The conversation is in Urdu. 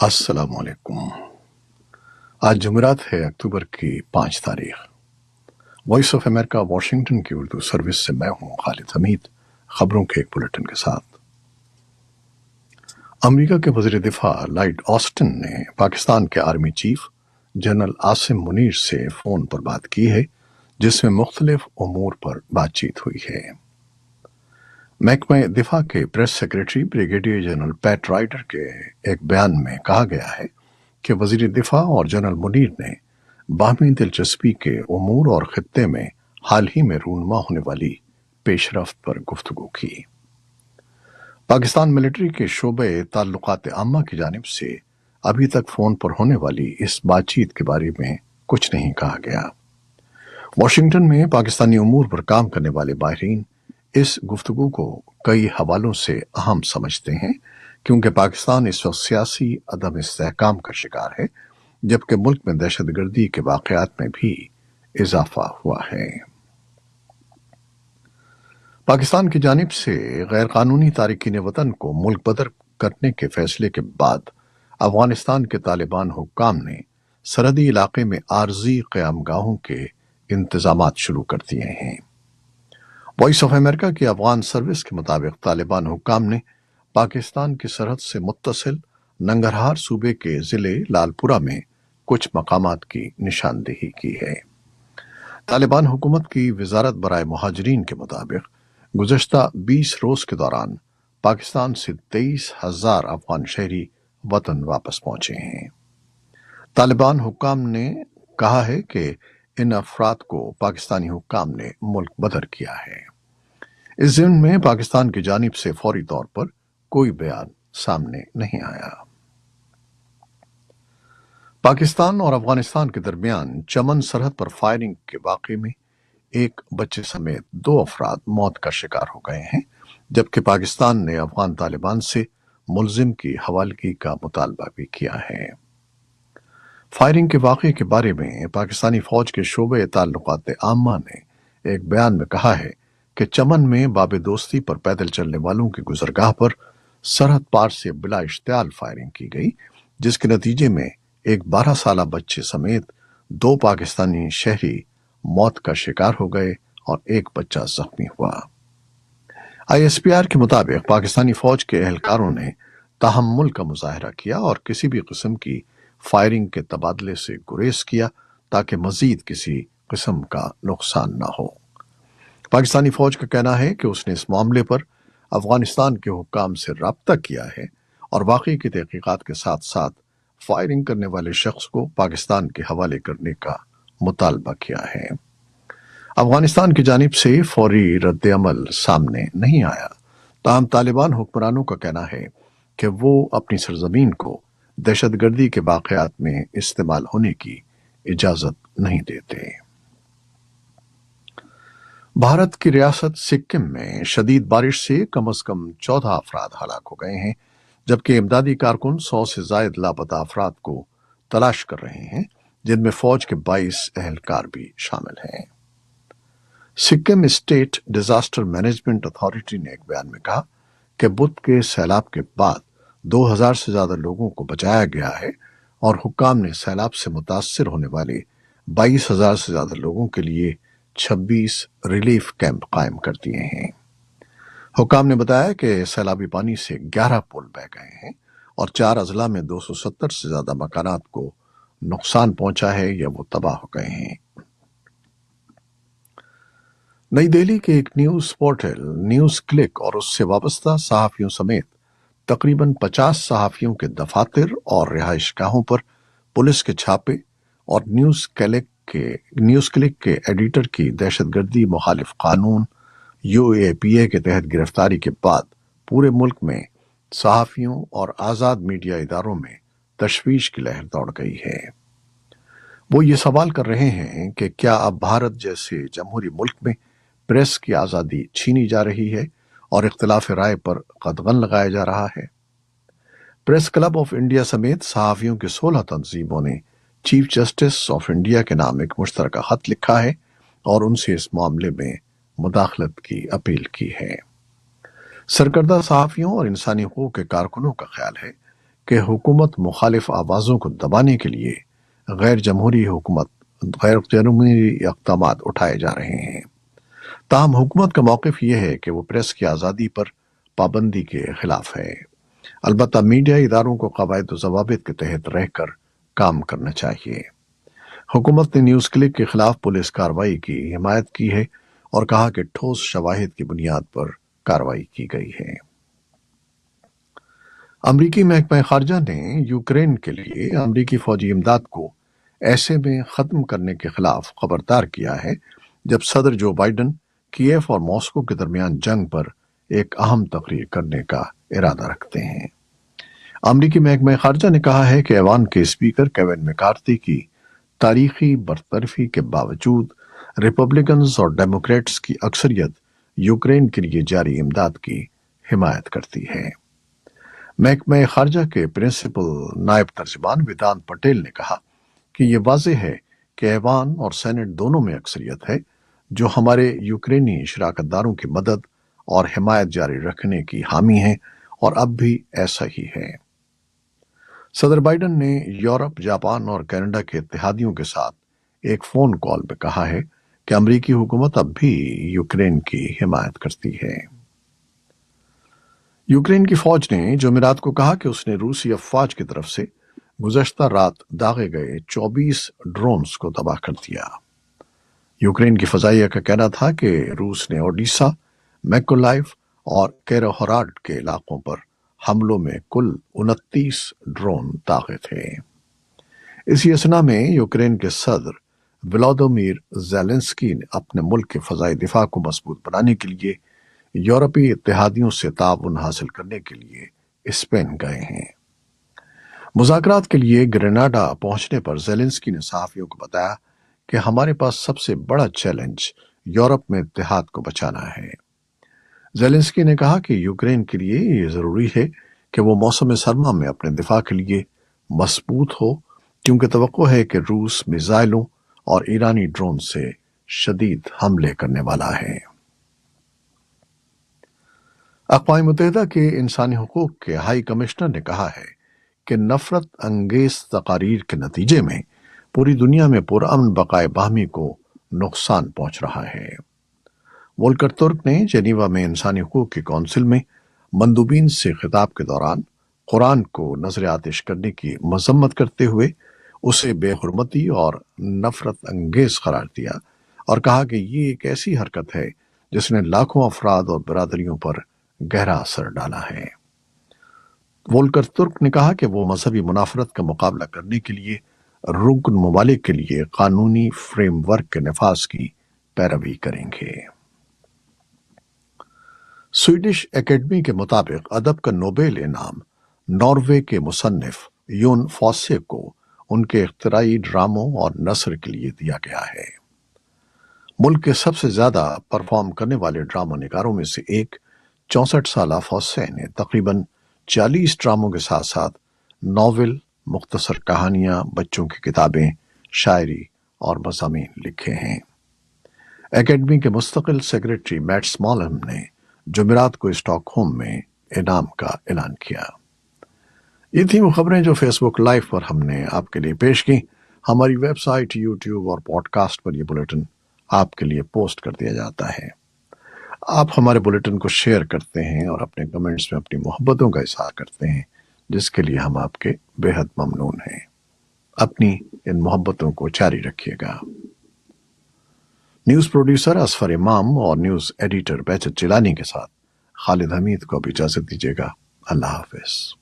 السلام علیکم۔ آج جمعرات ہے، اکتوبر کی 5 تاریخ۔ وائس آف امریکہ واشنگٹن کی اردو سروس سے میں ہوں خالد حمید، خبروں کے ایک بلیٹن کے ساتھ۔ امریکہ کے وزیر دفاع لائیڈ آسٹن نے پاکستان کے army chief general Asim Munir سے فون پر بات کی ہے، جس میں مختلف امور پر بات چیت ہوئی ہے۔ محکمہ دفاع کے پریس سیکریٹری بریگیڈیئر جنرل پیٹ رائڈر کے ایک بیان میں کہا گیا ہے کہ وزیر دفاع اور جنرل منیر نے باہمی دلچسپی کے امور اور خطے میں حال ہی میں رونما ہونے والی پیش رفت پر گفتگو کی۔ پاکستان ملٹری کے شعبہ تعلقات عامہ کی جانب سے ابھی تک فون پر ہونے والی اس بات چیت کے بارے میں کچھ نہیں کہا گیا۔ واشنگٹن میں پاکستانی امور پر کام کرنے والے ماہرین اس گفتگو کو کئی حوالوں سے اہم سمجھتے ہیں، کیونکہ پاکستان اس وقت سیاسی عدم استحکام کا شکار ہے، جبکہ ملک میں دہشت گردی کے واقعات میں بھی اضافہ ہوا ہے۔ پاکستان کی جانب سے غیر قانونی تارکین وطن کو ملک بدر کرنے کے فیصلے کے بعد افغانستان کے طالبان حکام نے سرحدی علاقے میں عارضی قیام گاہوں کے انتظامات شروع کر دیے ہیں۔ وائس آف امریکہ کی افغان سروس کے مطابق طالبان حکام نے پاکستان کی سرحد سے متصل ننگرہار صوبے کے ضلع لال پورہ میں کچھ مقامات کی نشاندہی کی ہے۔ طالبان حکومت کی وزارت برائے مہاجرین کے مطابق گزشتہ 20 روز کے دوران پاکستان سے 23,000 افغان شہری وطن واپس پہنچے ہیں۔ طالبان حکام نے کہا ہے کہ ان افراد کو پاکستانی حکام نے ملک بدر کیا ہے۔ اس ضمن میں پاکستان کی جانب سے فوری طور پر کوئی بیان سامنے نہیں آیا۔ پاکستان اور افغانستان کے درمیان چمن سرحد پر فائرنگ کے واقعے میں ایک بچے سمیت 2 افراد موت کا شکار ہو گئے ہیں، جبکہ پاکستان نے افغان طالبان سے ملزم کی حوالگی کا مطالبہ بھی کیا ہے۔ فائرنگ کے واقعے کے بارے میں پاکستانی فوج کے شعبہ تعلقات عامہ نے ایک بیان میں کہا ہے کہ چمن میں باب دوستی پر پیدل چلنے والوں کی گزرگاہ پر سرحد پار سے بلا اشتعال فائرنگ کی گئی، جس کے نتیجے میں ایک 12 سالہ بچے سمیت 2 پاکستانی شہری موت کا شکار ہو گئے اور ایک بچہ زخمی ہوا۔ ISPR کے مطابق پاکستانی فوج کے اہلکاروں نے تحمل کا مظاہرہ کیا اور کسی بھی قسم کی فائرنگ کے تبادلے سے گریز کیا تاکہ مزید کسی قسم کا نقصان نہ ہو۔ پاکستانی فوج کا کہنا ہے کہ اس نے اس معاملے پر افغانستان کے حکام سے رابطہ کیا ہے اور واقعے کی تحقیقات کے ساتھ ساتھ فائرنگ کرنے والے شخص کو پاکستان کے حوالے کرنے کا مطالبہ کیا ہے۔ افغانستان کی جانب سے فوری رد عمل سامنے نہیں آیا، تاہم طالبان حکمرانوں کا کہنا ہے کہ وہ اپنی سرزمین کو دہشت گردی کے واقعات میں استعمال ہونے کی اجازت نہیں دیتے۔ بھارت کی ریاست سکم میں شدید بارش سے کم از کم 14 افراد ہلاک ہو گئے ہیں، جبکہ امدادی کارکن 100 سے زائد لاپتہ افراد کو تلاش کر رہے ہیں، جن میں فوج کے 22 اہلکار بھی شامل ہیں۔ Sikkim state disaster management authority نے ایک بیان میں کہا کہ بدھ کے سیلاب کے بعد 2000 سے زیادہ لوگوں کو بچایا گیا ہے اور حکام نے سیلاب سے متاثر ہونے والے 22,000 سے زیادہ لوگوں کے لیے 26 ریلیف کیمپ قائم کر دیے ہیں۔ حکام نے بتایا کہ سیلابی پانی سے 11 پل بہہ گئے ہیں اور 4 اضلاع میں 270 سے زیادہ مکانات کو نقصان پہنچا ہے یا وہ تباہ ہو گئے ہیں۔ نئی دہلی کے ایک نیوز پورٹل نیوز کلک اور اس سے وابستہ صحافیوں سمیت تقریباً 50 صحافیوں کے دفاتر اور رہائش گاہوں پر پولیس کے چھاپے اور نیوز کلک کے ایڈیٹر کی دہشت گردی مخالف قانون UAPA کے تحت گرفتاری کے بعد پورے ملک میں صحافیوں اور آزاد میڈیا اداروں میں تشویش کی لہر دوڑ گئی ہے۔ وہ یہ سوال کر رہے ہیں کہ کیا اب بھارت جیسے جمہوری ملک میں پریس کی آزادی چھینی جا رہی ہے اور اختلاف رائے پر قدغن لگایا جا رہا ہے۔ پریس کلب آف انڈیا سمیت صحافیوں کی 16 تنظیموں نے چیف جسٹس آف انڈیا کے نام ایک مشترکہ خط لکھا ہے اور ان سے اس معاملے میں مداخلت کی اپیل کی ہے۔ سرکردہ صحافیوں اور انسانی حقوق کے کارکنوں کا خیال ہے کہ حکومت مخالف آوازوں کو دبانے کے لیے غیر جمہوری اقدامات اٹھائے جا رہے ہیں۔ تاہم حکومت کا موقف یہ ہے کہ وہ پریس کی آزادی پر پابندی کے خلاف ہے۔ البتہ میڈیا اداروں کو قواعد و ضوابط کے تحت رہ کر کام کرنا چاہیے۔ حکومت نے نیوز کلک کے خلاف پولیس کارروائی کی حمایت کی ہے اور کہا کہ ٹھوس شواہد کی بنیاد پر کارروائی کی گئی ہے۔ امریکی محکمہ خارجہ نے یوکرین کے لیے امریکی فوجی امداد کو ایسے میں ختم کرنے کے خلاف خبردار کیا ہے جب صدر جو بائیڈن کیف اور ماسکو کے درمیان جنگ پر ایک اہم تقریر کرنے کا ارادہ رکھتے ہیں۔ امریکی محکمہ خارجہ نے کہا ہے کہ ایوان کے اسپیکر کیوین میکارتھی کی تاریخی برطرفی کے باوجود ریپبلکنز اور ڈیموکریٹس کی اکثریت یوکرین کے لیے جاری امداد کی حمایت کرتی ہے۔ محکمہ خارجہ کے پرنسپل نائب ترجمان ویدانت پٹیل نے کہا کہ یہ واضح ہے کہ ایوان اور سینٹ دونوں میں اکثریت ہے جو ہمارے یوکرینی شراکت داروں کی مدد اور حمایت جاری رکھنے کی حامی ہیں اور اب بھی ایسا ہی ہے۔ صدر بائیڈن نے یورپ، جاپان اور کینیڈا کے اتحادیوں کے ساتھ ایک فون کال میں کہا ہے کہ امریکی حکومت اب بھی یوکرین کی حمایت کرتی ہے۔ یوکرین کی فوج نے جمعرات کو کہا کہ اس نے روسی افواج کی طرف سے گزشتہ رات داغے گئے 24 ڈرونز کو تباہ کر دیا۔ یوکرین کی فضائیہ کا کہنا تھا کہ روس نے اوڈیسا، میکولائیو اور کیروہراڈ کے علاقوں پر حملوں میں کل 29 ڈرون داغے تھے۔ اسی اثنا میں یوکرین کے صدر ولادیمیر زیلنسکی نے اپنے ملک کے فضائی دفاع کو مضبوط بنانے کے لیے یورپی اتحادیوں سے تعاون حاصل کرنے کے لیے اسپین گئے ہیں۔ مذاکرات کے لیے گریناڈا پہنچنے پر زیلنسکی نے صحافیوں کو بتایا کہ ہمارے پاس سب سے بڑا چیلنج یورپ میں اتحاد کو بچانا ہے۔ زیلنسکی نے کہا کہ یوکرین کے لیے یہ ضروری ہے کہ وہ موسم سرما میں اپنے دفاع کے لیے مضبوط ہو، کیونکہ توقع ہے کہ روس میزائلوں اور ایرانی ڈرون سے شدید حملے کرنے والا ہے۔ اقوام متحدہ کے انسانی حقوق کے ہائی کمشنر نے کہا ہے کہ نفرت انگیز تقاریر کے نتیجے میں پوری دنیا میں پرامن بقائے باہمی کو نقصان پہنچ رہا ہے۔ وولکر ترک نے جنیوا میں انسانی حقوق کی کونسل میں مندوبین سے خطاب کے دوران قرآن کو نذر آتش کرنے کی مذمت کرتے ہوئے اسے بے حرمتی اور نفرت انگیز قرار دیا اور کہا کہ یہ ایک ایسی حرکت ہے جس نے لاکھوں افراد اور برادریوں پر گہرا اثر ڈالا ہے۔ وولکر ترک نے کہا کہ وہ مذہبی منافرت کا مقابلہ کرنے کے لیے رکن ممالک کے لیے قانونی فریم ورک کے نفاذ کی پیروی کریں گے۔ سویڈش اکیڈمی کے مطابق ادب کا نوبیل انعام ناروے کے مصنف یون فوسے کو ان کے اختراعی ڈراموں اور نثر کے لیے دیا گیا ہے۔ ملک کے سب سے زیادہ پرفارم کرنے والے ڈرامہ نگاروں میں سے ایک 64 سالہ فوسے نے تقریباً 40 ڈراموں کے ساتھ ساتھ ناول، مختصر کہانیاں، بچوں کی کتابیں، شاعری اور مضامین لکھے ہیں۔ اکیڈمی کے مستقل سیکریٹری میٹ سمالم نے جمعرات کو اسٹاک ہوم میں انعام کا اعلان کیا۔ یہ تھی وہ خبریں جو فیس بک لائیو پر ہم نے آپ کے لیے پیش کی۔ ہماری ویب سائٹ، یوٹیوب اور پوڈ کاسٹ پر یہ بلیٹن آپ کے لیے پوسٹ کر دیا جاتا ہے۔ آپ ہمارے بلیٹن کو شیئر کرتے ہیں اور اپنے کمنٹس میں اپنی محبتوں کا اظہار کرتے ہیں، جس کے لیے ہم آپ کے بے حد ممنون ہیں۔ اپنی ان محبتوں کو جاری رکھیے گا۔ نیوز پروڈیوسر اصفر امام اور نیوز ایڈیٹر بہجت جیلانی کے ساتھ خالد حمید کو اب اجازت دیجیے گا۔ اللہ حافظ۔